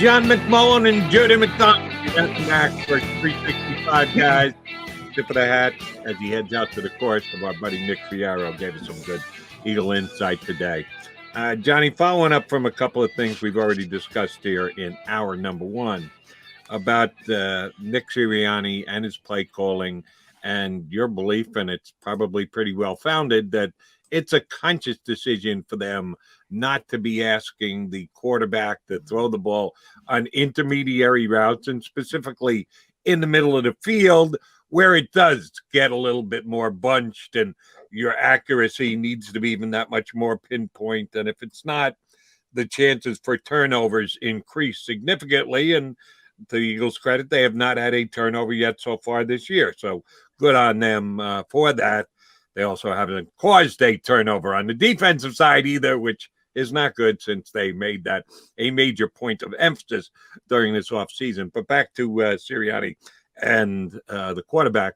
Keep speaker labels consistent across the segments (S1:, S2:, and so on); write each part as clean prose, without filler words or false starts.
S1: John McMullen and Jody McDonald. Jody Mac for 365 guys. Tip of the hat as he heads out to the course of our buddy Nick Fierro. Gave us some good Eagle insight today. Johnny, following up from a couple of things we've already discussed here in hour number one about Nick Sirianni and his play calling and your belief, and it's probably pretty well founded, that it's a conscious decision for them not to be asking the quarterback to throw the ball on intermediary routes and specifically in the middle of the field where it does get a little bit more bunched and your accuracy needs to be even that much more pinpoint. And if it's not, the chances for turnovers increase significantly. And to the Eagles' credit, they have not had a turnover yet so far this year. So good on them for that. They also haven't caused a turnover on the defensive side either, which is not good since they made that a major point of emphasis during this offseason. But back to Sirianni and the quarterback.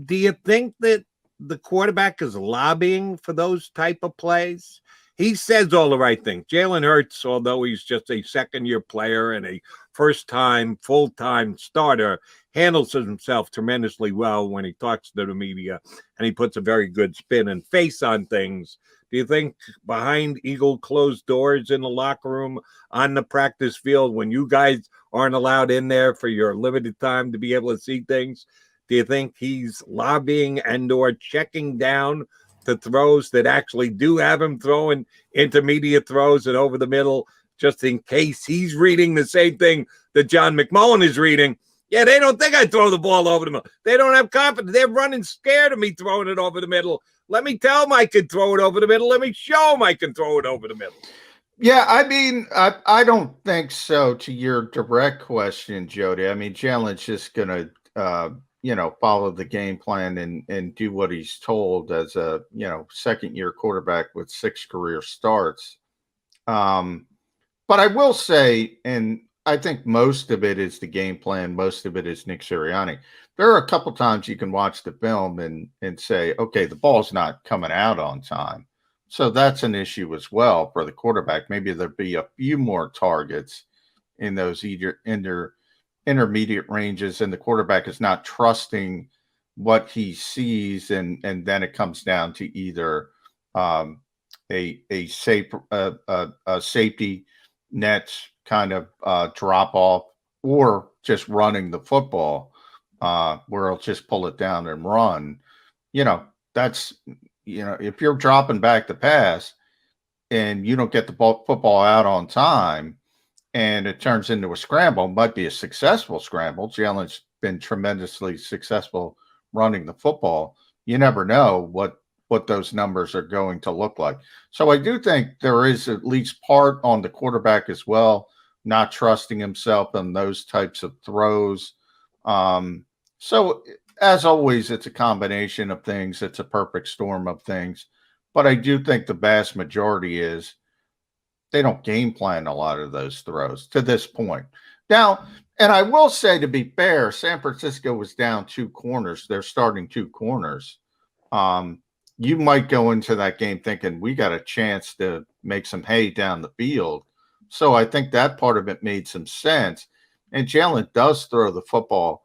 S1: Do you think that the quarterback is lobbying for those type of plays? He says all the right things. Jalen Hurts, although he's just a second-year player and a first-time, full-time starter, handles himself tremendously well when he talks to the media, and he puts a very good spin and face on things. Do you think behind Eagle closed doors in the locker room, on the practice field, when you guys aren't allowed in there for your limited time to be able to see things, do you think he's lobbying and or checking down to throws that actually do have him throwing intermediate throws and over the middle, just in case he's reading the same thing that John McMullen is reading? Yeah, they don't think I throw the ball over the middle. They don't have confidence. They're running scared of me throwing it over the middle. Let me tell them I can throw it over the middle. Let me show them I can throw it over the middle.
S2: Yeah, I mean, I don't think so. To your direct question, Jody, I mean, Jalen's just going to, follow the game plan and do what he's told as a, second-year quarterback with 6 career starts. But I will say, and I think most of it is the game plan. Most of it is Nick Sirianni. There are a couple times you can watch the film and say, okay, the ball's not coming out on time. So that's an issue as well for the quarterback. Maybe there'll be a few more targets in those intermediate ranges, and the quarterback is not trusting what he sees, and then it comes down to either a safety net kind of drop off, or just running the football where he'll just pull it down and run. That's if you're dropping back the pass and you don't get the football out on time and it turns into a scramble, it might be a successful scramble. Jalen's been tremendously successful running the football. You never know what those numbers are going to look like. So I do think there is at least part on the quarterback as well, not trusting himself in those types of throws. So as always, it's a combination of things. It's a perfect storm of things. But I do think the vast majority is they don't game plan a lot of those throws to this point. Now, and I will say, to be fair, San Francisco was down 2 corners. They're starting 2 corners. You might go into that game thinking we got a chance to make some hay down the field. So I think that part of it made some sense. And Jalen does throw the football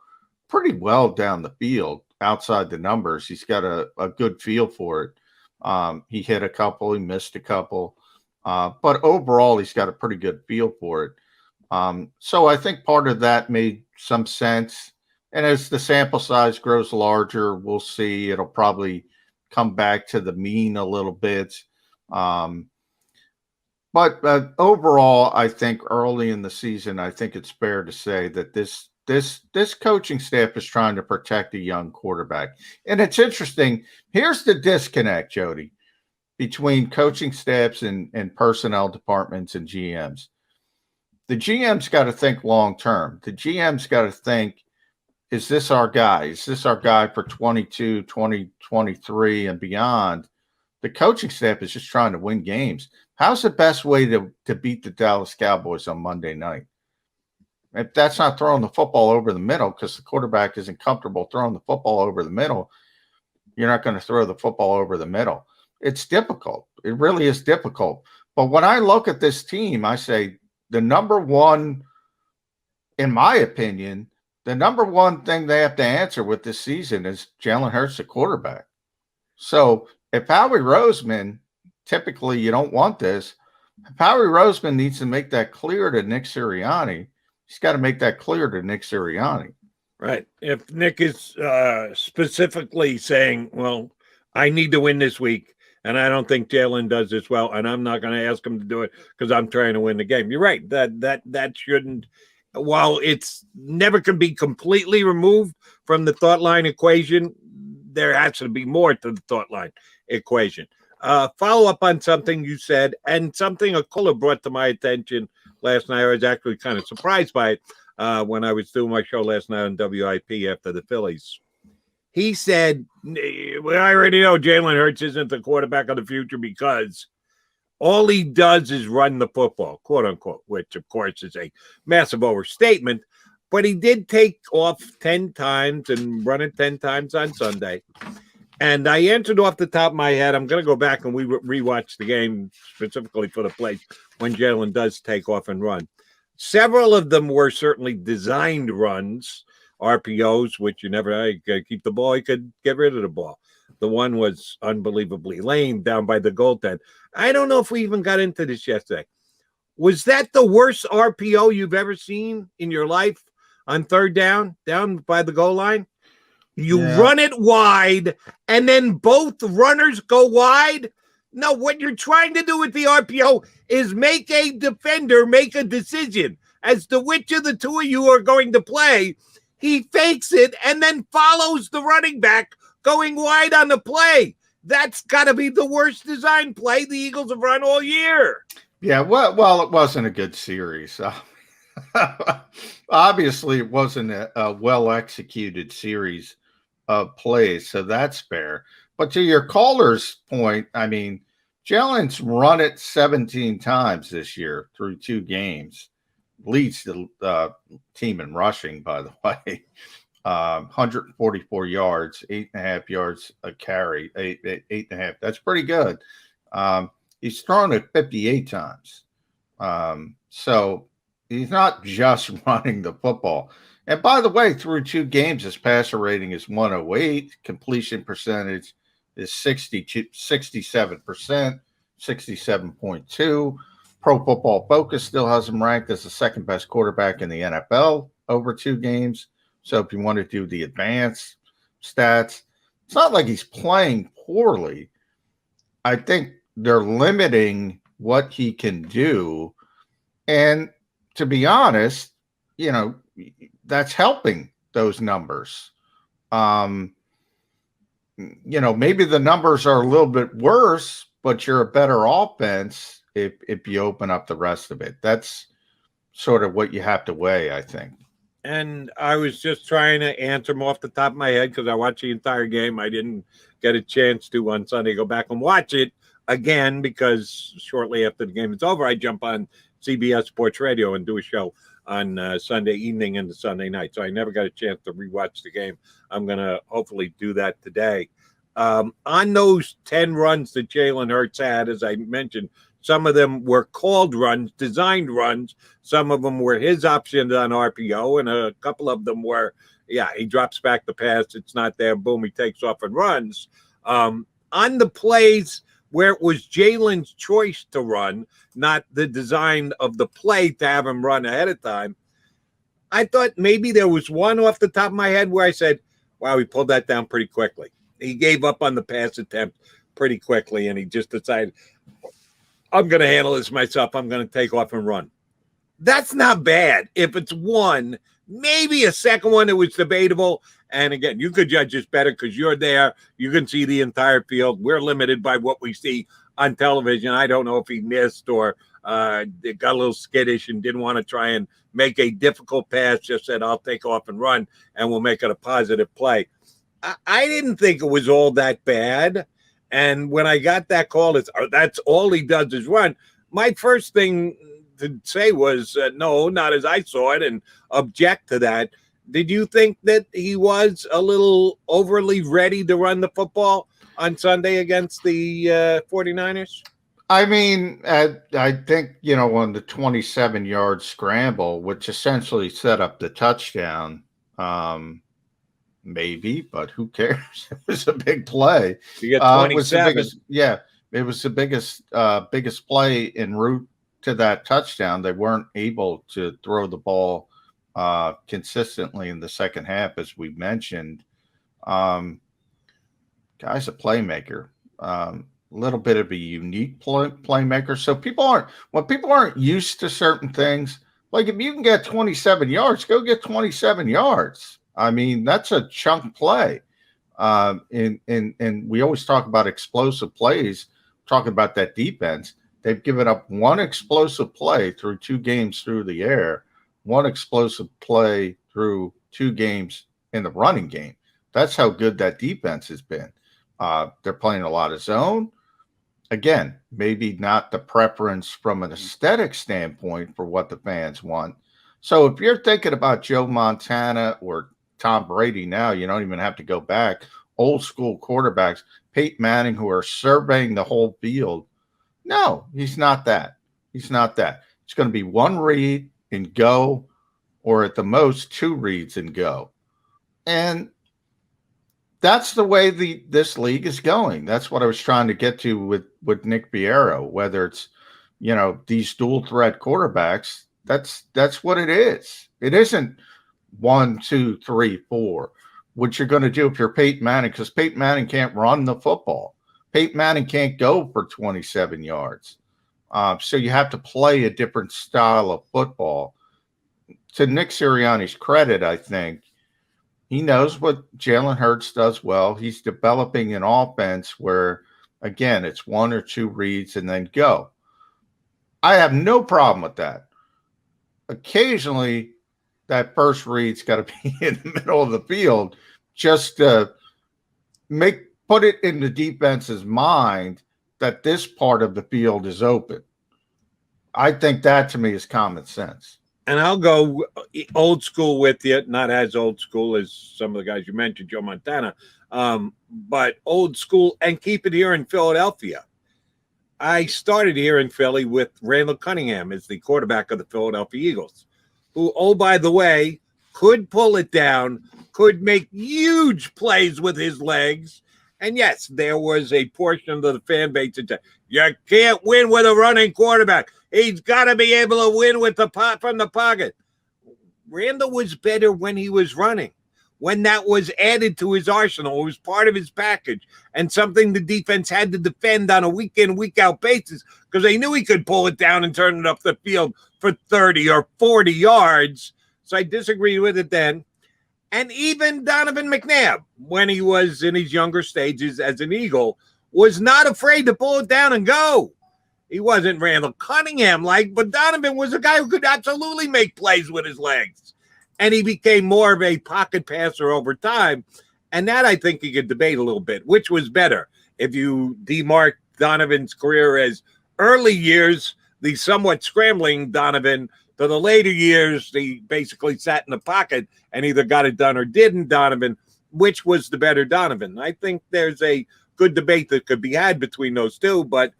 S2: pretty well down the field outside the numbers. He's got a good feel for it. He hit a couple, he missed a couple. But overall, he's got a pretty good feel for it. So I think part of that made some sense. And as the sample size grows larger, we'll see. It'll probably come back to the mean a little bit. But overall, I think early in the season, I think it's fair to say that this coaching staff is trying to protect a young quarterback. And it's interesting. Here's the disconnect, Jody, between coaching staffs and personnel departments and GMs. The GM's got to think long term. The GM's got to think, is this our guy? Is this our guy for 22, 2023 and beyond? The coaching staff is just trying to win games. How's the best way to beat the Dallas Cowboys on Monday night? If that's not throwing the football over the middle, because the quarterback isn't comfortable throwing the football over the middle, you're not going to throw the football over the middle. It's difficult. It really is difficult. But when I look at this team, I say the number one, in my opinion, the number one thing they have to answer with this season is Jalen Hurts, the quarterback. So if Howie Roseman, typically you don't want this, if Howie Roseman needs to make that clear to Nick Sirianni, he's got to make that clear to Nick Sirianni.
S1: Right. If Nick is specifically saying, well, I need to win this week, and I don't think Jalen does as well, and I'm not going to ask him to do it because I'm trying to win the game. You're right. That shouldn't, while it's never can be completely removed from the thought line equation, there has to be more to the thought line equation. Follow up on something you said, and something a caller brought to my attention last night. I was actually kind of surprised by it when I was doing my show last night on WIP after the Phillies. He said, well, I already know Jalen Hurts isn't the quarterback of the future because all he does is run the football, quote unquote, which, of course, is a massive overstatement. But he did take off 10 times and run it 10 times on Sunday. And I answered off the top of my head. I'm going to go back and rewatch the game specifically for the plays when Jalen does take off and run. Several of them were certainly designed runs, RPOs, which you never keep the ball. You could get rid of the ball. The one was unbelievably lame down by the goaltend. I don't know if we even got into this yesterday. Was that the worst RPO you've ever seen in your life on third down by the goal line? You run it wide, and then both runners go wide? No, what you're trying to do with the RPO is make a defender make a decision as to which of the two of you are going to play. He fakes it and then follows the running back going wide on the play. That's got to be the worst design play the Eagles have run all year.
S2: Yeah, well, it wasn't a good series. Obviously, it wasn't a well-executed series of plays, so that's fair. But to your caller's point, I mean, Jalen's run it 17 times this year through 2 games. Leads the team in rushing, by the way. 144 yards, 8.5 yards a carry, 8.5. That's pretty good. He's thrown it 58 times. So he's not just running the football. And by the way, through 2 games, his passer rating is 108. Completion percentage is 67%, 67.2. Pro Football Focus still has him ranked as the second best quarterback in the NFL over 2 games. So if you want to do the advanced stats, it's not like he's playing poorly. I think they're limiting what he can do. And to be honest, that's helping those numbers. Maybe the numbers are a little bit worse, but you're a better offense if you open up the rest of it. That's sort of what you have to weigh, I think.
S1: And I was just trying to answer them off the top of my head because I watched the entire game. I didn't get a chance to on Sunday go back and watch it again because shortly after the game is over, I jump on CBS Sports Radio and do a show on Sunday evening and the Sunday night. So I never got a chance to rewatch the game. I'm going to hopefully do that today. On those 10 runs that Jalen Hurts had, as I mentioned, some of them were called runs, designed runs. Some of them were his options on RPO, and a couple of them were, he drops back the pass. It's not there. Boom, he takes off and runs. On the plays where it was Jalen's choice to run, not the design of the play to have him run ahead of time, I thought maybe there was one off the top of my head where I said, wow, he pulled that down pretty quickly. He gave up on the pass attempt pretty quickly, and he just decided, I'm going to handle this myself. I'm going to take off and run. That's not bad. If it's one, maybe a second one, it was debatable. And again, you could judge this better because you're there. You can see the entire field. We're limited by what we see on television. I don't know if he missed or got a little skittish and didn't want to try and make a difficult pass, just said, I'll take off and run, and we'll make it a positive play. I didn't think it was all that bad. And when I got that call, that's all he does is run. My first thing to say was, no, not as I saw it, and object to that. Did you think that he was a little overly ready to run the football on Sunday against the 49ers?
S2: I mean, I think, on the 27-yard scramble, which essentially set up the touchdown, maybe, but who cares? It was a big play.
S1: You get
S2: It was the
S1: 27.
S2: biggest, yeah, it was the biggest play en route to that touchdown. They weren't able to throw the ball consistently in the second half, as we mentioned. Um, Guy's a playmaker. A little bit of a unique playmaker. So when people aren't used to certain things, like if you can get 27 yards, go get 27 yards. I mean, that's a chunk play. And we always talk about explosive plays, talking about that defense. They've given up one explosive play through 2 games through the air, one explosive play through 2 games in the running game. That's how good that defense has been. They're playing a lot of zone. Again, maybe not the preference from an aesthetic standpoint for what the fans want. So if you're thinking about Joe Montana or Tom Brady now, you don't even have to go back. Old school quarterbacks, Peyton Manning, who are surveying the whole field. No, he's not that. He's not that. It's going to be 1 read and go, or at the most 2 reads and go. And that's the way this league is going. That's what I was trying to get to with Nick Fierro, whether it's, these dual threat quarterbacks. That's what it is. It isn't 1, 2, 3, 4. What you're going to do if you're Peyton Manning, because Peyton Manning can't run the football. Peyton Manning can't go for 27 yards. So you have to play a different style of football. To Nick Sirianni's credit, I think, he knows what Jalen Hurts does well. He's developing an offense where, again, it's 1 or 2 reads and then go. I have no problem with that. Occasionally, that first read's got to be in the middle of the field just to put it in the defense's mind that this part of the field is open. I think that, to me, is common sense.
S1: And I'll go old school with you, not as old school as some of the guys you mentioned, Joe Montana, but old school, and keep it here in Philadelphia. I started here in Philly with Randall Cunningham as the quarterback of the Philadelphia Eagles, who, oh, by the way, could pull it down, could make huge plays with his legs. And yes, there was a portion of the fan base that said, you can't win with a running quarterback. He's got to be able to win with the pot from the pocket. Randall was better when he was running, when that was added to his arsenal. It was part of his package and something the defense had to defend on a week in, week out basis because they knew he could pull it down and turn it up the field for 30 or 40 yards. So I disagreed with it then. And even Donovan McNabb, when he was in his younger stages as an Eagle, was not afraid to pull it down and go. He wasn't Randall Cunningham-like, but Donovan was a guy who could absolutely make plays with his legs. And he became more of a pocket passer over time. And that I think you could debate a little bit, which was better. If you demark Donovan's career as early years, the somewhat scrambling Donovan, to the later years, he basically sat in the pocket and either got it done or didn't Donovan, which was the better Donovan. I think there's a good debate that could be had between those two, but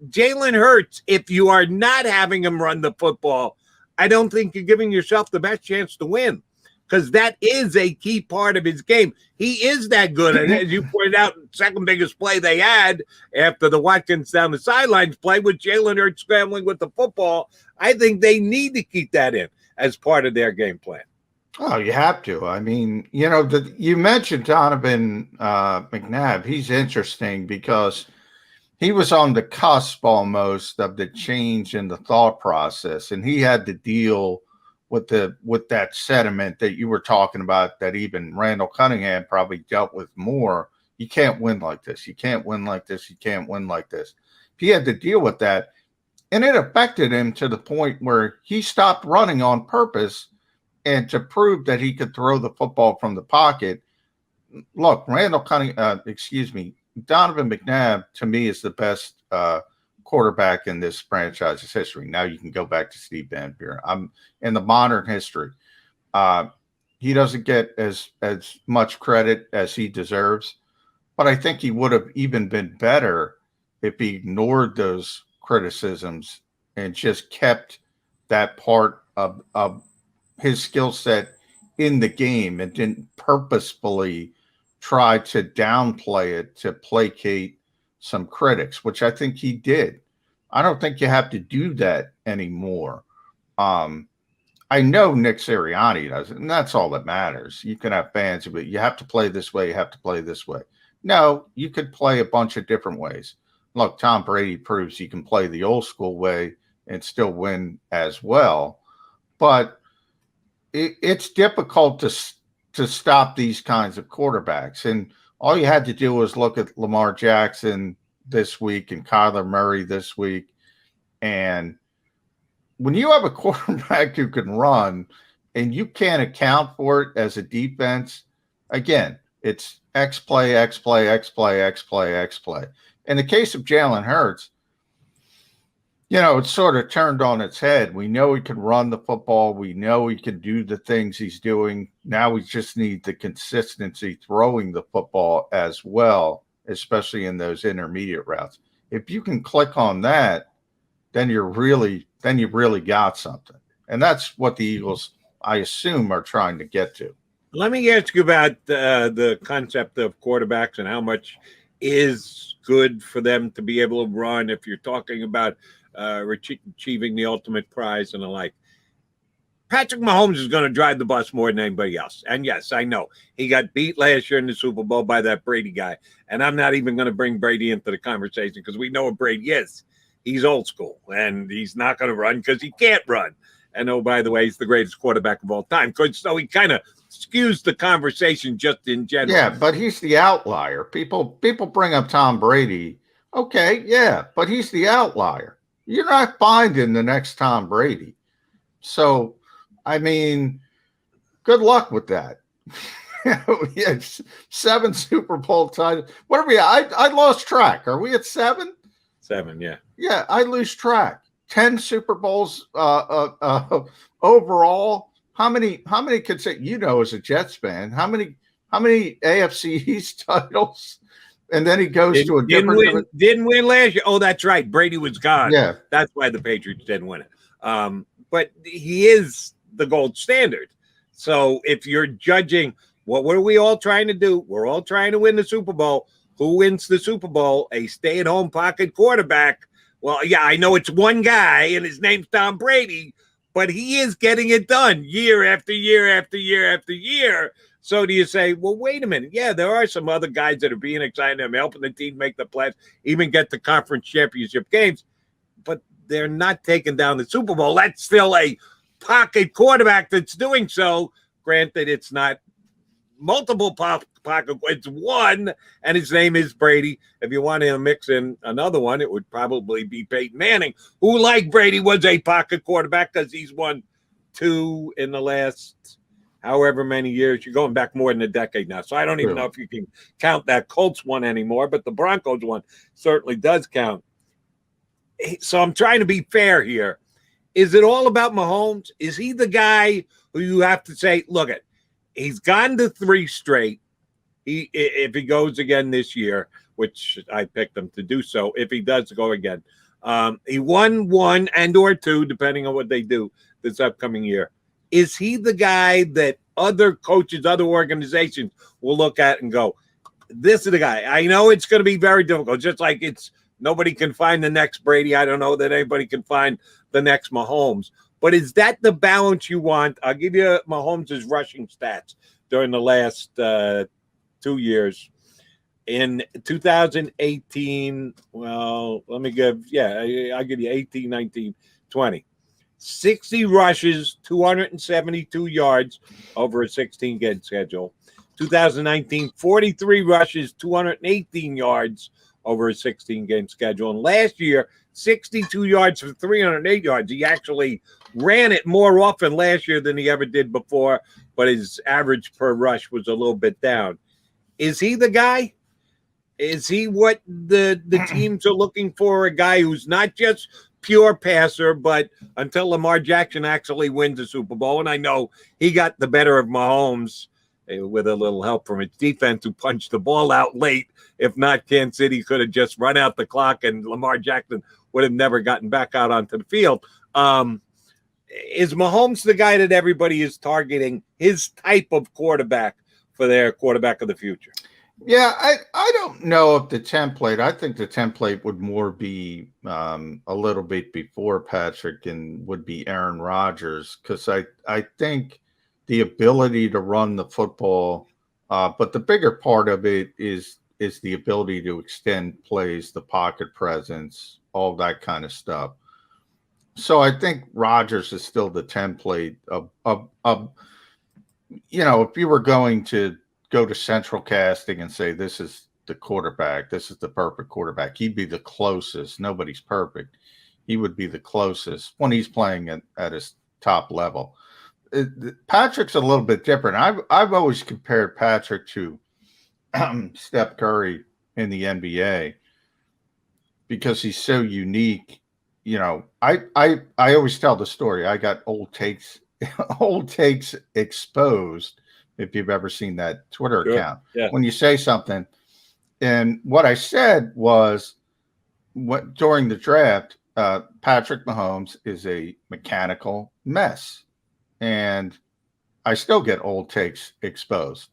S1: Jalen Hurts, if you are not having him run the football, I don't think you're giving yourself the best chance to win because that is a key part of his game. He is that good. And as you pointed out, second biggest play they had after the Watkins down the sidelines play with Jalen Hurts scrambling with the football. I think they need to keep that in as part of their game plan.
S2: Oh, you have to. I mean, you mentioned Donovan McNabb. He's interesting because he was on the cusp almost of the change in the thought process, and he had to deal with that sentiment that you were talking about that even Randall Cunningham probably dealt with more. You can't win like this. You can't win like this. You can't win like this. He had to deal with that, and it affected him to the point where he stopped running on purpose and to prove that he could throw the football from the pocket. Look, Donovan McNabb, to me, is the best quarterback in this franchise's history. Now you can go back to Steve Van Buren. I'm in the modern history. He doesn't get as much credit as he deserves, but I think he would have even been better if he ignored those criticisms and just kept that part of his skill set in the game and didn't purposefully try to downplay it to placate some critics, which I think he did. I don't think you have to do that anymore. I know Nick Sirianni does it, and that's all that matters. You can have fans, but you have to play this way, you have to play this way. No, you could play a bunch of different ways. Look, Tom Brady proves he can play the old school way and still win as well. But it's difficult to stop these kinds of quarterbacks. And all you had to do was look at Lamar Jackson this week and Kyler Murray this week. And when you have a quarterback who can run and you can't account for it as a defense, again, it's X play, X play, X play, X play, X play. In the case of Jalen Hurts, it's sort of turned on its head. We know he can run the football. We know he can do the things he's doing. Now we just need the consistency throwing the football as well, especially in those intermediate routes. If you can click on that, then you've really got something. And that's what the Eagles, I assume, are trying to get to.
S1: Let me ask you about the concept of quarterbacks and how much is good for them to be able to run if you're talking about achieving the ultimate prize and the like. Patrick Mahomes is going to drive the bus more than anybody else. And yes, I know he got beat last year in the Super Bowl by that Brady guy. And I'm not even going to bring Brady into the conversation because we know what Brady is. He's old school and he's not going to run because he can't run. And oh, by the way, he's the greatest quarterback of all time. So he kind of skews the conversation just in general.
S2: Yeah, but he's the outlier. People bring up Tom Brady. Okay, yeah, but he's the outlier. You're not finding the next Tom Brady. So, I mean, good luck with that. Yeah, 7 Super Bowl titles. What are we? I lost track. Are we at 7?
S1: 7, yeah.
S2: Yeah, I lose track. 10 Super Bowls overall. How many could say, as a Jets fan, how many AFC East titles? And then he goes to a different.
S1: Didn't win last year. Oh, that's right. Brady was gone.
S2: Yeah,
S1: that's why the Patriots didn't win it. But he is the gold standard. So if you're judging, what are we all trying to do? We're all trying to win the Super Bowl. Who wins the Super Bowl? A stay-at-home pocket quarterback. Well, yeah, I know it's one guy, and his name's Tom Brady, but he is getting it done year after year after year after year. So do you say, well, wait a minute. Yeah, there are some other guys that are being excited. I'm helping the team make the playoffs, even get the conference championship games, but they're not taking down the Super Bowl. That's still a pocket quarterback that's doing so. Granted, it's not multiple pocket. It's one, and his name is Brady. If you want to mix in another one, it would probably be Peyton Manning, who, like Brady, was a pocket quarterback because he's won 2 in the last however many years. You're going back more than a decade now. So I don't even know if you can count that Colts one anymore, but the Broncos one certainly does count. So I'm trying to be fair here. Is it all about Mahomes? Is he the guy who you have to say, look at, he's gone to 3 straight. If he goes again this year, which I picked him to do so, if he does go again, he won 1 and or 2, depending on what they do this upcoming year. Is he the guy that other coaches, other organizations will look at and go, this is the guy? I know it's going to be very difficult, just like it's nobody can find the next Brady. I don't know that anybody can find the next Mahomes. But is that the balance you want? I'll give you Mahomes' rushing stats during the last 2 years. In 2018, well, let me give, I'll give you 18, 19, 20. 60 rushes, 272 yards over a 16-game schedule. 2019, 43 rushes, 218 yards over a 16-game schedule. And last year, 62 yards for 308 yards. He actually ran it more often last year than he ever did before, but his average per rush was a little bit down. Is he the guy? Is he what the teams are looking for? A guy who's not just pure passer, but until Lamar Jackson actually wins the Super Bowl, and I know he got the better of Mahomes with a little help from its defense, who punched the ball out late. If not, Kansas City could have just run out the clock, and Lamar Jackson would have never gotten back out onto the field. Is Mahomes the guy that everybody is targeting, his type of quarterback for their quarterback of the future?
S2: Yeah, I don't know if the template. I think the template would more be a little bit before Patrick and would be Aaron Rodgers, because I think the ability to run the football, but the bigger part of it is the ability to extend plays, the pocket presence, all that kind of stuff. So I think Rodgers is still the template of if you were going to go to central casting and say, this is the quarterback, this is the perfect quarterback, he'd be the closest. Nobody's perfect. He would be the closest when he's playing at his top level. Patrick's a little bit different. I've always compared Patrick to Steph Curry in the NBA because he's so unique. I always tell the story. I got old takes exposed. If you've ever seen that Twitter account,
S1: yeah.
S2: When you say something, and what I said was, during the draft, Patrick Mahomes is a mechanical mess, and I still get old takes exposed.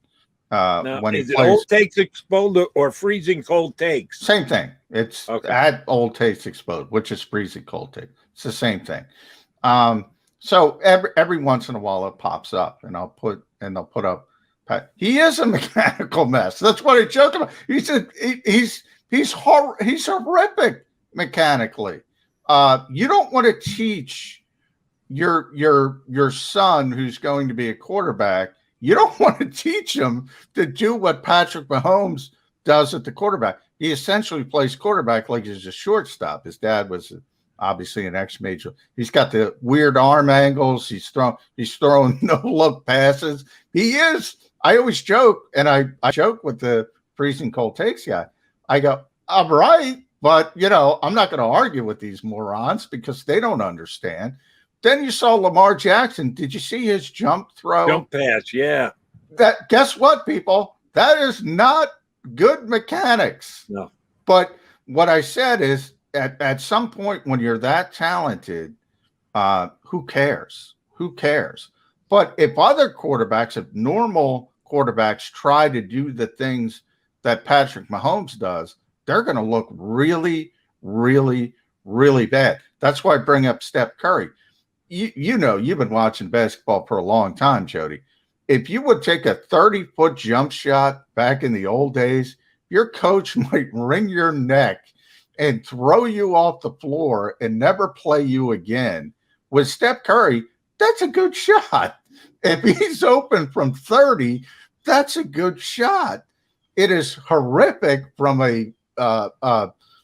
S1: Now,
S2: when he
S1: is
S2: plays,
S1: it old takes exposed or freezing cold takes?
S2: Same thing. It's
S1: okay.
S2: Add old takes exposed, which is freezing cold take. It's the same thing. So every once in a while it pops up, and they'll put up. He is a mechanical mess. That's what I joke about. He said he's horrific mechanically. You don't want to teach your son who's going to be a quarterback. You don't want to teach him to do what Patrick Mahomes does at the quarterback. He essentially plays quarterback like he's a shortstop. His dad was obviously an ex-major. He's got the weird arm angles. He's throwing no-look passes. He is. I always joke, and I joke with the freezing cold takes guy. I go, I'm right, but, I'm not going to argue with these morons because they don't understand. Then you saw Lamar Jackson. Did you see his jump throw?
S1: Jump pass, yeah.
S2: Guess what, people? That is not good mechanics.
S1: No.
S2: But what I said is, at some point when you're that talented, who cares? Who cares? But if normal quarterbacks try to do the things that Patrick Mahomes does, they're going to look really, really, really bad. That's why I bring up Steph Curry. You've been watching basketball for a long time, Jody. If you would take a 30-foot jump shot back in the old days, your coach might wring your neck and throw you off the floor and never play you again. With Steph Curry, that's a good shot. If he's open from 30, that's a good shot. It is horrific from a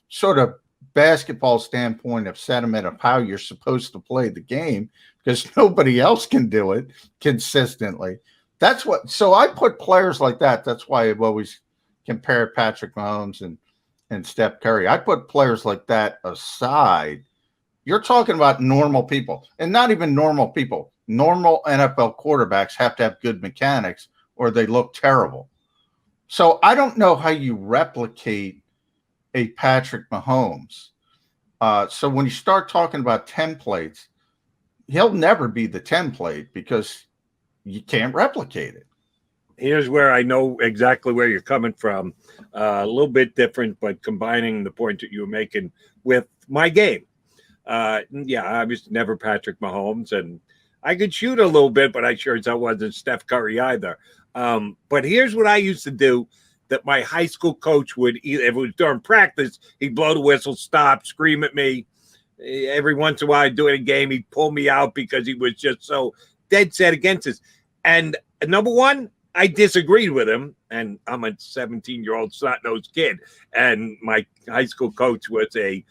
S2: sort of basketball standpoint of sentiment of how you're supposed to play the game, because nobody else can do it consistently. So I put players like that. That's why I've always compared Patrick Mahomes and Steph Curry. I put players like that aside. You're talking about normal people, and not even normal people. Normal NFL quarterbacks have to have good mechanics or they look terrible. So I don't know how you replicate a Patrick Mahomes. So when you start talking about templates, he'll never be the template because you can't replicate it.
S1: Here's where I know exactly where you're coming from. A little bit different, but combining the point that you were making with my game. I was never Patrick Mahomes, and I could shoot a little bit, but I sure as hell wasn't Steph Curry either. But here's what I used to do that my high school coach would, if it was during practice, he'd blow the whistle, stop, scream at me. Every once in a while, I'd do it in a game, he'd pull me out because he was just so dead set against us. And number one, I disagreed with him, and I'm a 17-year-old snot-nosed kid, and my high school coach was a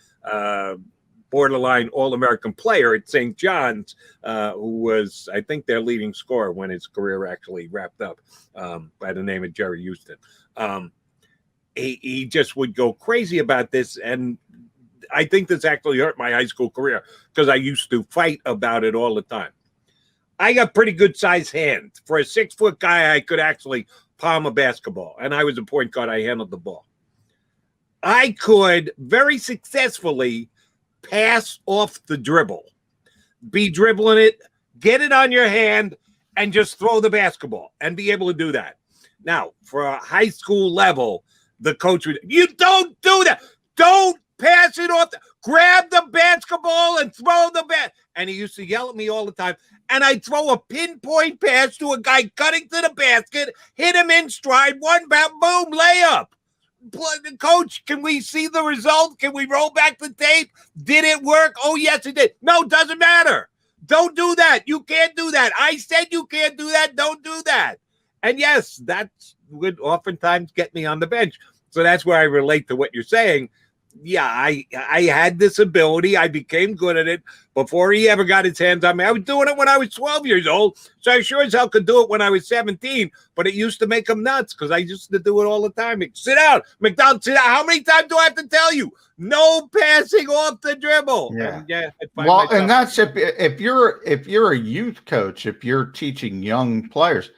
S1: borderline All-American player at St. John's, who was, I think, their leading scorer when his career actually wrapped up, by the name of Jerry Houston. He just would go crazy about this, and I think this actually hurt my high school career because I used to fight about it all the time. I got pretty good sized hands. For a 6-foot guy, I could actually palm a basketball, and I was a point guard. I handled the ball. I could very successfully pass off the dribble, be dribbling it, get it on your hand, and just throw the basketball and be able to do that. Now, for a high school level, the coach would, you don't do that. Don't pass it off. Grab the basketball and throw the bat. And he used to yell at me all the time. And I'd throw a pinpoint pass to a guy cutting to the basket, hit him in stride, one bat, boom, layup. Coach, can we see the result? Can we roll back the tape? Did it work? Oh, yes, it did. No, doesn't matter. Don't do that. You can't do that. I said you can't do that. Don't do that. And yes, that would oftentimes get me on the bench. So that's where I relate to what you're saying. Yeah, I had this ability. I became good at it before he ever got his hands on me. I was doing it when I was 12 years old, so I sure as hell could do it when I was 17, but it used to make him nuts because I used to do it all the time. Sit down, McDonald, sit down. How many times do I have to tell you? No passing off the dribble.
S2: Yeah. Well, and that's if you're a youth coach, if you're teaching young players,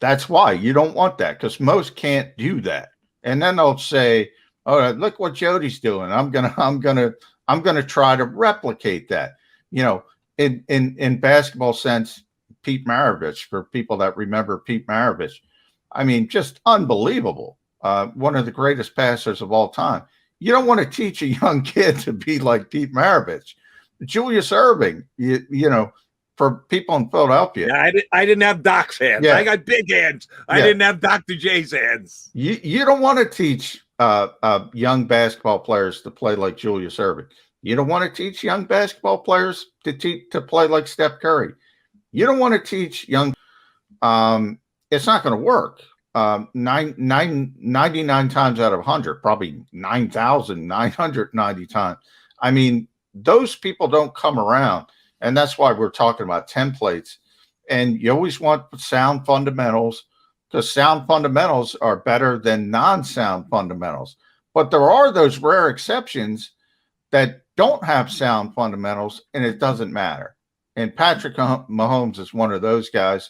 S2: that's why you don't want that, because most can't do that. And then they'll say, "Oh, look what Jody's doing. I'm gonna try to replicate that." You know, in basketball sense, Pete Maravich, for people that remember Pete Maravich, I mean, just unbelievable. One of the greatest passers of all time. You don't want to teach a young kid to be like Pete Maravich. Julius Erving, you know, for people in Philadelphia.
S1: Yeah, I didn't have Doc's hands. Yeah. I got big hands. I didn't have Dr. J's hands.
S2: You don't want to teach young basketball players to play like Julius Erving. You don't want to teach young basketball players to play like Steph Curry. You don't want to teach young. It's not going to work. 99 times out of 100, probably 9,990 times. I mean, those people don't come around. And that's why we're talking about templates. And you always want sound fundamentals, because sound fundamentals are better than non-sound fundamentals. But there are those rare exceptions that don't have sound fundamentals, and it doesn't matter. And Patrick Mahomes is one of those guys.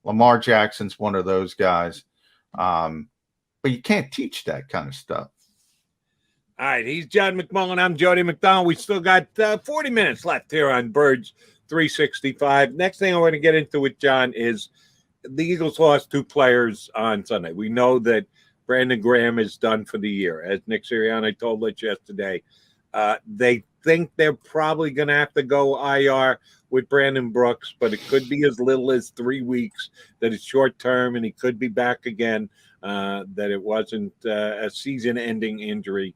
S2: Lamar Jackson's one of those guys. But you can't teach that kind of stuff.
S1: All right, he's John McMullen. I'm Jody McDonald. We still got 40 minutes left here on Birds 365. Next thing I want to get into with John is the Eagles lost 2 players on Sunday. We know that Brandon Graham is done for the year. As Nick Sirianni told us yesterday, they think they're probably going to have to go IR with Brandon Brooks, but it could be as little as 3 weeks, that it's short term, and he could be back again, that it wasn't a season-ending injury.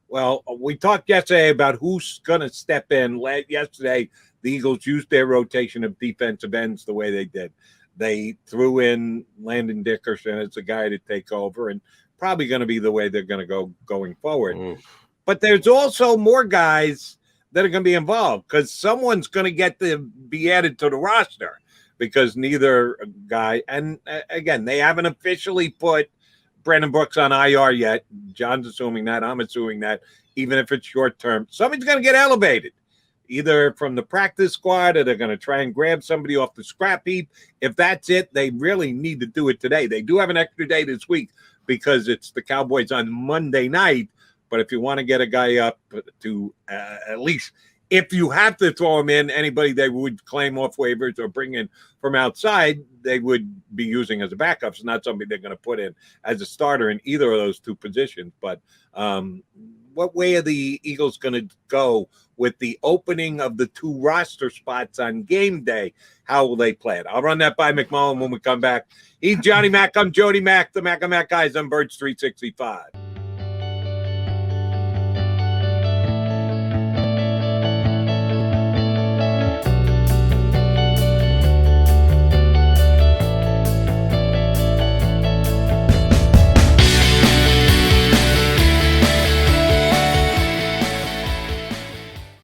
S1: Well, we talked yesterday about who's going to step in. Yesterday, the Eagles used their rotation of defensive ends the way they did. They threw in Landon Dickerson as a guy to take over, and probably going to be the way they're going to go going forward. But there's also more guys that are going to be involved, because someone's going to get to be added to the roster, because neither guy, and again, they haven't officially put Brandon Brooks on IR yet. John's assuming that. I'm assuming that, even if it's short term, somebody's going to get elevated, either from the practice squad, or they're going to try and grab somebody off the scrap heap. If that's it, they really need to do it today. They do have an extra day this week because it's the Cowboys on Monday night. But if you want to get a guy up to at least, if you have to throw him in, anybody they would claim off waivers or bring in from outside, they would be using as a backup. So not somebody they're going to put in as a starter in either of those 2 positions. But what way are the Eagles going to go with the opening of the 2 roster spots on game day? How will they play it? I'll run that by McMullen when we come back. He's Johnny Mac. I'm Jody Mac, the Mac and Mac guys on Birds 365.